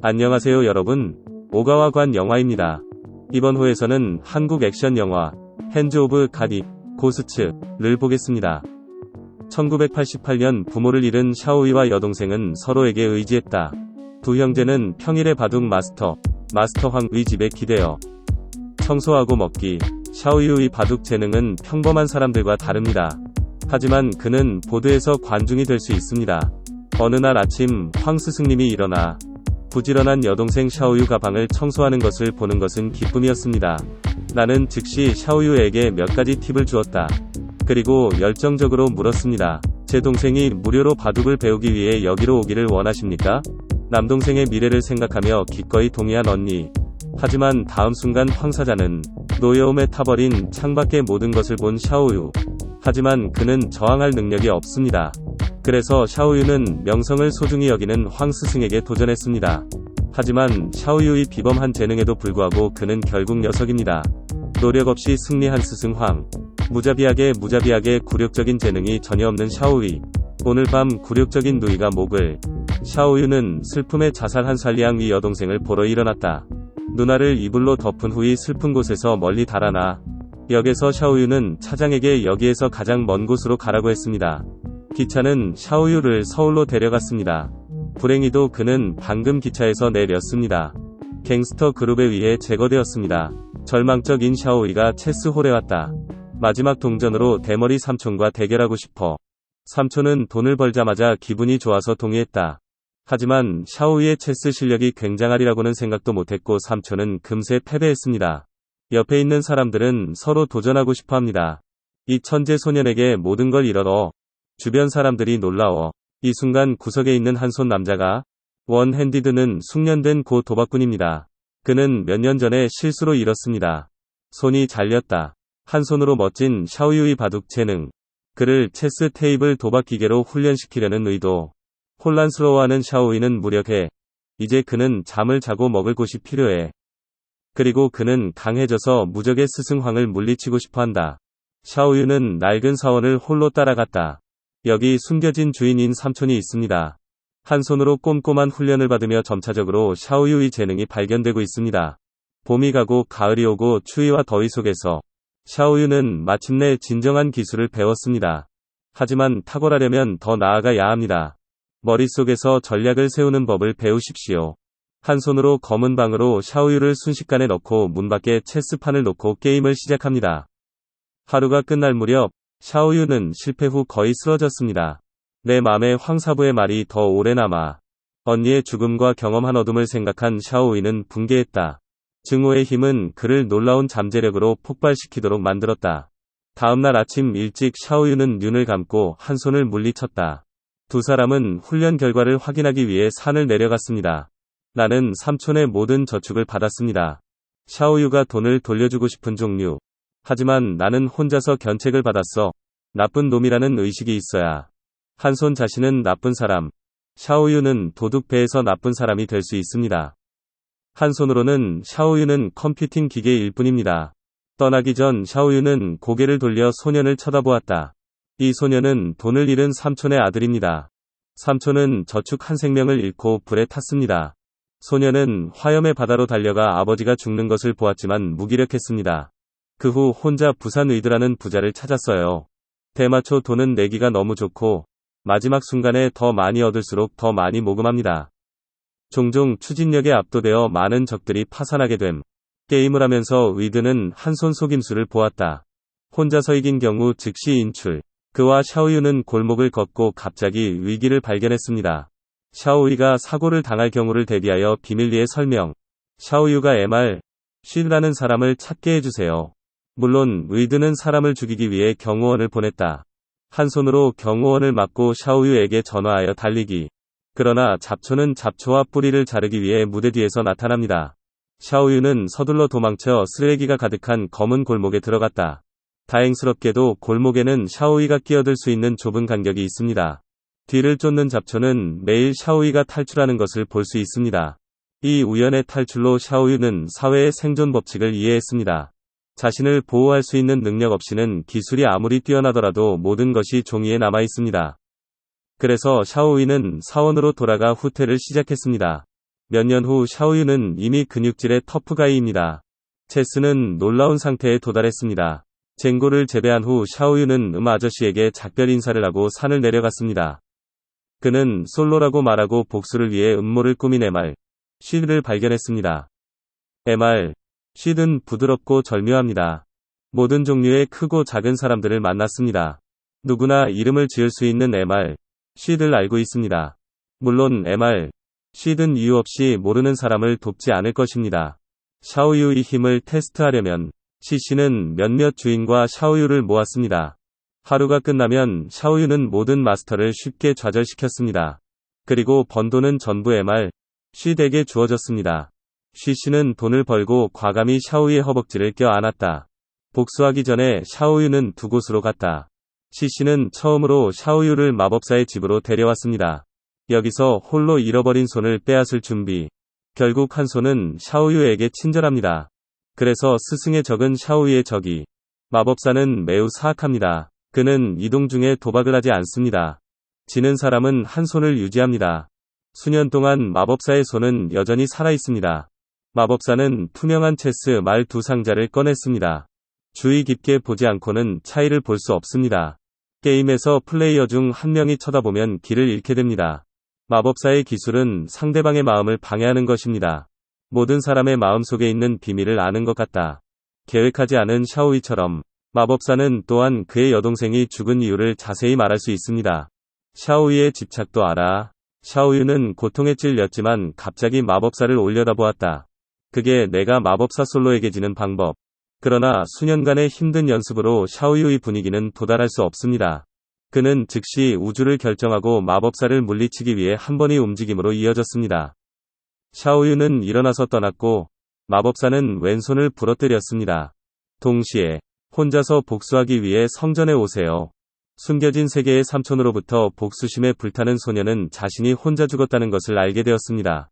안녕하세요 여러분, 오가와관 영화입니다. 이번 호에서는 한국 액션 영화 핸즈 오브 가디 고스츠를 보겠습니다. 1988년 부모를 잃은 샤오이와 여동생은 서로에게 의지했다. 두 형제는 평일에 바둑 마스터 황의 집에 기대어 청소하고 먹기. 샤오이의 바둑 재능은 평범한 사람들과 다릅니다. 하지만 그는 보드에서 관중이 될 수 있습니다. 어느 날 아침 황 스승님이 일어나 부지런한 여동생 샤오유 가방을 청소하는 것을 보는 것은 기쁨이었습니다. 나는 즉시 샤오유에게 몇 가지 팁을 주었다. 그리고 열정적으로 물었습니다. 제 동생이 무료로 바둑을 배우기 위해 여기로 오기를 원하십니까? 남동생의 미래를 생각하며 기꺼이 동의한 언니. 하지만 다음 순간 황사자는 노여움에 타버린 창밖의 모든 것을 본 샤오유. 하지만 그는 저항할 능력이 없습니다. 그래서 샤오유는 명성을 소중히 여기는 황 스승에게 도전했습니다. 하지만 샤오유의 비범한 재능에도 불구하고 그는 결국 녀석입니다. 노력 없이 승리한 스승 황. 무자비하게 굴욕적인 재능이 전혀 없는 샤오유. 오늘 밤 굴욕적인 누이가 목을. 샤오유는 슬픔에 자살한 살리앙 위 여동생을 보러 일어났다. 누나를 이불로 덮은 후이 슬픈 곳에서 멀리 달아나 역에서 샤오유는 차장에게 여기에서 가장 먼 곳으로 가라고 했습니다. 기차는 샤오유를 서울로 데려갔습니다. 불행히도 그는 방금 기차에서 내렸습니다. 갱스터 그룹에 의해 제거되었습니다. 절망적인 샤오이가 체스홀에 왔다. 마지막 동전으로 대머리 삼촌과 대결하고 싶어. 삼촌은 돈을 벌자마자 기분이 좋아서 동의했다. 하지만 샤오이의 체스 실력이 굉장하리라고는 생각도 못했고 삼촌은 금세 패배했습니다. 옆에 있는 사람들은 서로 도전하고 싶어합니다. 이 천재 소년에게 모든 걸 잃어. 주변 사람들이 놀라워. 이 순간 구석에 있는 한 손 남자가 원 핸디드는 숙련된 고 도박꾼입니다. 그는 몇 년 전에 실수로 잃었습니다. 손이 잘렸다. 한 손으로 멋진 샤오유의 바둑 재능. 그를 체스 테이블 도박 기계로 훈련시키려는 의도. 혼란스러워하는 샤오이는 무력해. 이제 그는 잠을 자고 먹을 곳이 필요해. 그리고 그는 강해져서 무적의 스승 황을 물리치고 싶어한다. 샤오유는 낡은 사원을 홀로 따라갔다. 여기 숨겨진 주인인 삼촌이 있습니다. 한 손으로 꼼꼼한 훈련을 받으며 점차적으로 샤오유의 재능이 발견되고 있습니다. 봄이 가고 가을이 오고 추위와 더위 속에서 샤오유는 마침내 진정한 기술을 배웠습니다. 하지만 탁월하려면 더 나아가야 합니다. 머릿속에서 전략을 세우는 법을 배우십시오. 한 손으로 검은 방으로 샤오유를 순식간에 넣고 문 밖에 체스판을 놓고 게임을 시작합니다. 하루가 끝날 무렵 샤오유는 실패 후 거의 쓰러졌습니다. 내 맘에 황사부의 말이 더 오래 남아. 언니의 죽음과 경험한 어둠을 생각한 샤오유는 붕괴했다. 증오의 힘은 그를 놀라운 잠재력으로 폭발시키도록 만들었다. 다음날 아침 일찍 샤오유는 눈을 감고 한 손을 물리쳤다. 두 사람은 훈련 결과를 확인하기 위해 산을 내려갔습니다. 나는 삼촌의 모든 저축을 받았습니다. 샤오유가 돈을 돌려주고 싶은 종류. 하지만 나는 혼자서 견책을 받았어. 나쁜 놈이라는 의식이 있어야. 한 손 자신은 나쁜 사람. 샤오유는 도둑배에서 나쁜 사람이 될 수 있습니다. 한 손으로는 샤오유는 컴퓨팅 기계일 뿐입니다. 떠나기 전 샤오유는 고개를 돌려 소년을 쳐다보았다. 이 소년은 돈을 잃은 삼촌의 아들입니다. 삼촌은 저축 한 생명을 잃고 불에 탔습니다. 소년은 화염의 바다로 달려가 아버지가 죽는 것을 보았지만 무기력했습니다. 그 후 혼자 부산 의드라는 부자를 찾았어요. 대마초 돈은 내기가 너무 좋고 마지막 순간에 더 많이 얻을수록 더 많이 모금합니다. 종종 추진력에 압도되어 많은 적들이 파산하게 됨. 게임을 하면서 의드는 한 손 속임수를 보았다. 혼자서 이긴 경우 즉시 인출. 그와 샤오유는 골목을 걷고 갑자기 위기를 발견했습니다. 샤오유가 사고를 당할 경우를 대비하여 비밀리에 설명. 샤오유가 MR-쉔이라는 사람을 찾게 해주세요. 물론 의드는 사람을 죽이기 위해 경호원을 보냈다. 한 손으로 경호원을 막고 샤오유에게 전화하여 달리기. 그러나 잡초는 잡초와 뿌리를 자르기 위해 무대 뒤에서 나타납니다. 샤오유는 서둘러 도망쳐 쓰레기가 가득한 검은 골목에 들어갔다. 다행스럽게도 골목에는 샤오이가 끼어들 수 있는 좁은 간격이 있습니다. 뒤를 쫓는 잡초는 매일 샤오이가 탈출하는 것을 볼 수 있습니다. 이 우연의 탈출로 샤오유는 사회의 생존 법칙을 이해했습니다. 자신을 보호할 수 있는 능력 없이는 기술이 아무리 뛰어나더라도 모든 것이 종이에 남아 있습니다. 그래서 샤오이는 사원으로 돌아가 후퇴를 시작했습니다. 몇 년 후 샤오유는 이미 근육질의 터프가이입니다. 체스는 놀라운 상태에 도달했습니다. 쟁고를 재배한 후 샤오유는 아저씨에게 작별 인사를 하고 산을 내려갔습니다. 그는 솔로라고 말하고 복수를 위해 음모를 꾸민 MR, 쉿을 발견했습니다. MR, 쉿은 부드럽고 절묘합니다. 모든 종류의 크고 작은 사람들을 만났습니다. 누구나 이름을 지을 수 있는 MR, 쉿을 알고 있습니다. 물론 MR, 쉿은 이유 없이 모르는 사람을 돕지 않을 것입니다. 샤오유의 힘을 테스트하려면 시시는 몇몇 주인과 샤오유를 모았습니다. 하루가 끝나면 샤오유는 모든 마스터를 쉽게 좌절시켰습니다. 그리고 번 돈은 전부 MR, 쉿에게 주어졌습니다. 시시는 돈을 벌고 과감히 샤오유의 허벅지를 껴안았다. 복수하기 전에 샤오유는 두 곳으로 갔다. 시시는 처음으로 샤오유를 마법사의 집으로 데려왔습니다. 여기서 홀로 잃어버린 손을 빼앗을 준비. 결국 한 손은 샤오유에게 친절합니다. 그래서 스승의 적은 샤오유의 적이. 마법사는 매우 사악합니다. 그는 이동 중에 도박을 하지 않습니다. 지는 사람은 한 손을 유지합니다. 수년 동안 마법사의 손은 여전히 살아있습니다. 마법사는 투명한 체스 말 두 상자를 꺼냈습니다. 주의 깊게 보지 않고는 차이를 볼 수 없습니다. 게임에서 플레이어 중 한 명이 쳐다보면 길을 잃게 됩니다. 마법사의 기술은 상대방의 마음을 방해하는 것입니다. 모든 사람의 마음속에 있는 비밀을 아는 것 같다. 계획하지 않은 샤오유처럼 마법사는 또한 그의 여동생이 죽은 이유를 자세히 말할 수 있습니다. 샤오유의 집착도 알아. 샤오유는 고통에 찔렸지만 갑자기 마법사를 올려다보았다. 그게 내가 마법사 솔로에게 지는 방법. 그러나 수년간의 힘든 연습으로 샤오유의 분위기는 도달할 수 없습니다. 그는 즉시 우주를 결정하고 마법사를 물리치기 위해 한 번의 움직임으로 이어졌습니다. 샤오유는 일어나서 떠났고 마법사는 왼손을 부러뜨렸습니다. 동시에 혼자서 복수하기 위해 성전에 오세요. 숨겨진 세계의 삼촌으로부터 복수심에 불타는 소녀는 자신이 혼자 죽었다는 것을 알게 되었습니다.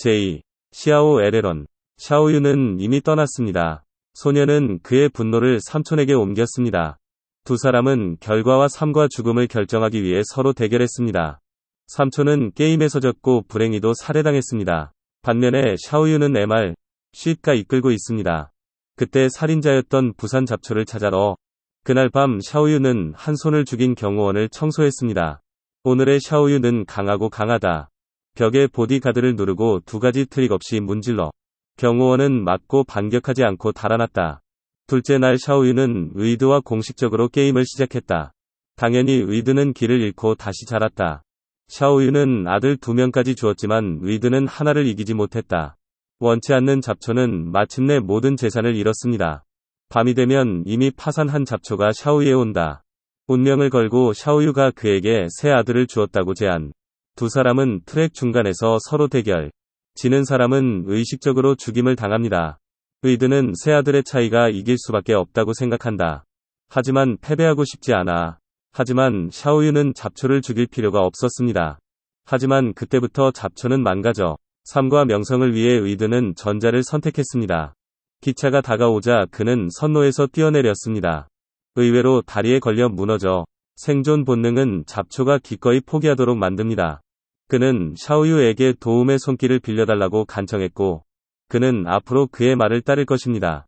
제2. 시아오 에레런. 샤오유는 이미 떠났습니다. 소녀는 그의 분노를 삼촌에게 옮겼습니다. 두 사람은 결과와 삶과 죽음을 결정하기 위해 서로 대결했습니다. 삼촌은 게임에서 졌고 불행히도 살해당했습니다. 반면에 샤오유는 MR, 쉿가 이끌고 있습니다. 그때 살인자였던 부산 잡초를 찾아러 그날 밤 샤오유는 한 손을 죽인 경호원을 청소했습니다. 오늘의 샤오유는 강하고 강하다. 벽에 보디가드를 누르고 두 가지 트릭 없이 문질러 경호원은 맞고 반격하지 않고 달아났다. 둘째 날 샤오유는 웨이드와 공식적으로 게임을 시작했다. 당연히 웨이드는 길을 잃고 다시 자랐다. 샤오유는 아들 2명까지 주었지만 웨이드는 하나를 이기지 못했다. 원치 않는 잡초는 마침내 모든 재산을 잃었습니다. 밤이 되면 이미 파산한 잡초가 샤오유에 온다. 운명을 걸고 샤오유가 그에게 새 아들을 주었다고 제안. 두 사람은 트랙 중간에서 서로 대결. 지는 사람은 의식적으로 죽임을 당합니다. 웨이드는 새 아들의 차이가 이길 수밖에 없다고 생각한다. 하지만 패배하고 싶지 않아. 하지만 샤오유는 잡초를 죽일 필요가 없었습니다. 하지만 그때부터 잡초는 망가져. 삶과 명성을 위해 웨이드는 전자를 선택했습니다. 기차가 다가오자 그는 선로에서 뛰어내렸습니다. 의외로 다리에 걸려 무너져 생존 본능은 잡초가 기꺼이 포기하도록 만듭니다. 그는 샤오유에게 도움의 손길을 빌려달라고 간청했고 그는 앞으로 그의 말을 따를 것입니다.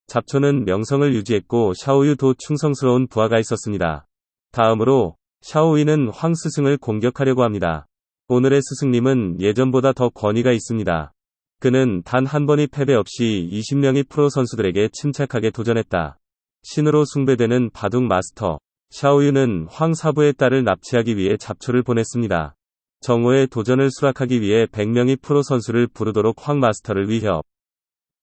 잡초는 명성을 유지했고 샤오유도 충성스러운 부하가 있었습니다. 다음으로 샤오유는 황 스승을 공격하려고 합니다. 오늘의 스승님은 예전보다 더 권위가 있습니다. 그는 단 한 번의 패배 없이 20명의 프로 선수들에게 침착하게 도전했다. 신으로 숭배되는 바둑 마스터 샤오유는 황 사부의 딸을 납치하기 위해 잡초를 보냈습니다. 정오의 도전을 수락하기 위해 100명의 프로 선수를 부르도록 황 마스터를 위협.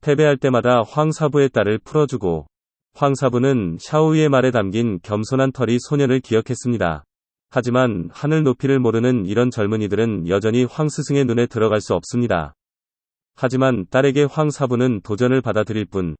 패배할 때마다 황 사부의 딸을 풀어주고 황 사부는 샤오유의 말에 담긴 겸손한 털이 소년을 기억했습니다. 하지만 하늘 높이를 모르는 이런 젊은이들은 여전히 황 스승의 눈에 들어갈 수 없습니다. 하지만 딸에게 황 사부는 도전을 받아들일 뿐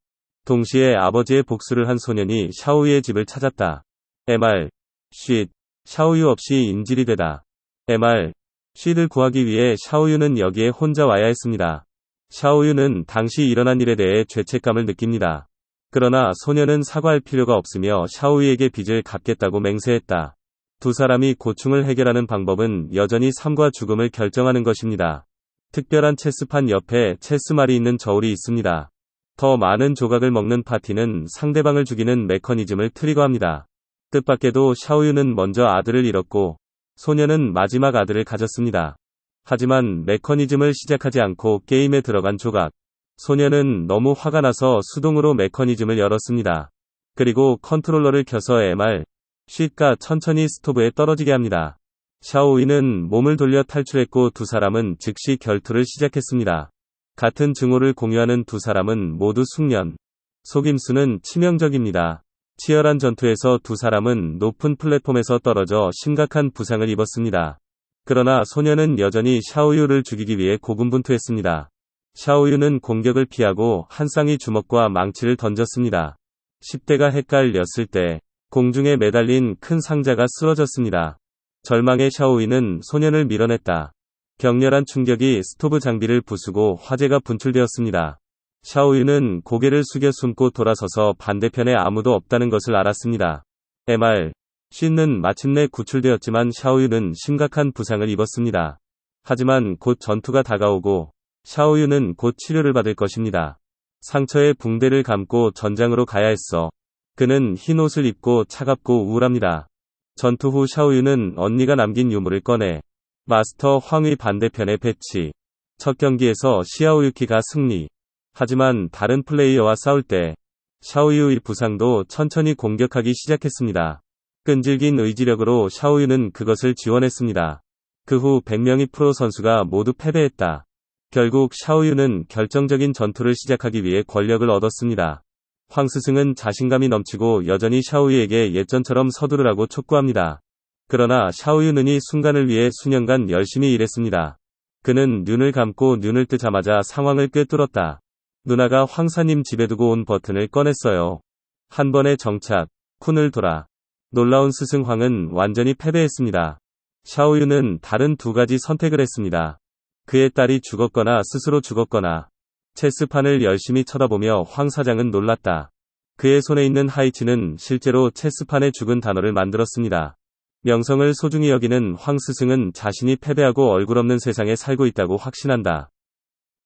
동시에 아버지의 복수를 한 소년이 샤오유의 집을 찾았다. MR, 쉿, 샤오유 없이 인질이 되다. MR, 쉿을 구하기 위해 샤오유는 여기에 혼자 와야 했습니다. 샤오유는 당시 일어난 일에 대해 죄책감을 느낍니다. 그러나 소년은 사과할 필요가 없으며 샤오유에게 빚을 갚겠다고 맹세했다. 두 사람이 고충을 해결하는 방법은 여전히 삶과 죽음을 결정하는 것입니다. 특별한 체스판 옆에 체스말이 있는 저울이 있습니다. 더 많은 조각을 먹는 파티는 상대방을 죽이는 메커니즘을 트리거합니다. 뜻밖에도 샤오유는 먼저 아들을 잃었고 소녀는 마지막 아들을 가졌습니다. 하지만 메커니즘을 시작하지 않고 게임에 들어간 조각. 소녀는 너무 화가 나서 수동으로 메커니즘을 열었습니다. 그리고 컨트롤러를 켜서 MR, 쉿가 천천히 스토브에 떨어지게 합니다. 샤오유는 몸을 돌려 탈출했고 두 사람은 즉시 결투를 시작했습니다. 같은 증오를 공유하는 두 사람은 모두 숙련. 속임수는 치명적입니다. 치열한 전투에서 두 사람은 높은 플랫폼에서 떨어져 심각한 부상을 입었습니다. 그러나 소녀는 여전히 샤오유를 죽이기 위해 고군분투했습니다. 샤오유는 공격을 피하고 한 쌍의 주먹과 망치를 던졌습니다. 10대가 헷갈렸을 때 공중에 매달린 큰 상자가 쓰러졌습니다. 절망의 샤오유는 소년을 밀어냈다. 격렬한 충격이 스토브 장비를 부수고 화재가 분출되었습니다. 샤오유는 고개를 숙여 숨고 돌아서서 반대편에 아무도 없다는 것을 알았습니다. MR, 쉿는 마침내 구출되었지만 샤오유는 심각한 부상을 입었습니다. 하지만 곧 전투가 다가오고 샤오유는 곧 치료를 받을 것입니다. 상처에 붕대를 감고 전장으로 가야 했어. 그는 흰 옷을 입고 차갑고 우울합니다. 전투 후 샤오유는 언니가 남긴 유물을 꺼내 마스터 황의 반대편에 배치. 첫 경기에서 시아오유키가 승리. 하지만 다른 플레이어와 싸울 때 샤오유의 부상도 천천히 공격하기 시작했습니다. 끈질긴 의지력으로 샤오유는 그것을 지원했습니다. 그 후 100명의 프로 선수가 모두 패배했다. 결국 샤오유는 결정적인 전투를 시작하기 위해 권력을 얻었습니다. 황 스승은 자신감이 넘치고 여전히 샤오유에게 예전처럼 서두르라고 촉구합니다. 그러나 샤오유는 이 순간을 위해 수년간 열심히 일했습니다. 그는 눈을 감고 눈을 뜨자마자 상황을 꿰뚫었다. 누나가 황사님 집에 두고 온 버튼을 꺼냈어요. 한 번의 정착, 쿤을 돌아. 놀라운 스승 황은 완전히 패배했습니다. 샤오유는 다른 두 가지 선택을 했습니다. 그의 딸이 죽었거나 스스로 죽었거나. 체스판을 열심히 쳐다보며 황 사장은 놀랐다. 그의 손에 있는 하이치는 실제로 체스판에 죽은 단어를 만들었습니다. 명성을 소중히 여기는 황 스승은 자신이 패배하고 얼굴 없는 세상에 살고 있다고 확신한다.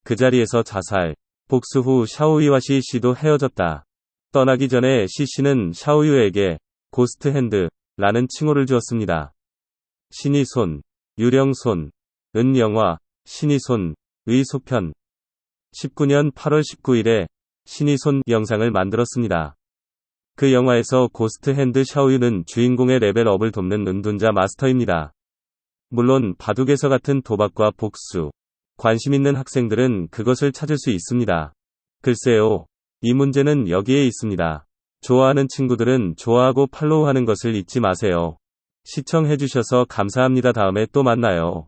그 자리에서 자살. 복수 후 샤오유와 시씨도 헤어졌다. 떠나기 전에 시씨는 샤오유에게 고스트 핸드라는 칭호를 주었습니다. 신의 손, 유령 손, 은 영화, 신의 손의 속편. 19년 8월 19일에 신의 손 영상을 만들었습니다. 그 영화에서 고스트 핸드 샤오유는 주인공의 레벨업을 돕는 은둔자 마스터입니다. 물론 바둑에서 같은 도박과 복수, 관심 있는 학생들은 그것을 찾을 수 있습니다. 글쎄요, 이 문제는 여기에 있습니다. 좋아하는 친구들은 좋아하고 팔로우하는 것을 잊지 마세요. 시청해주셔서 감사합니다. 다음에 또 만나요.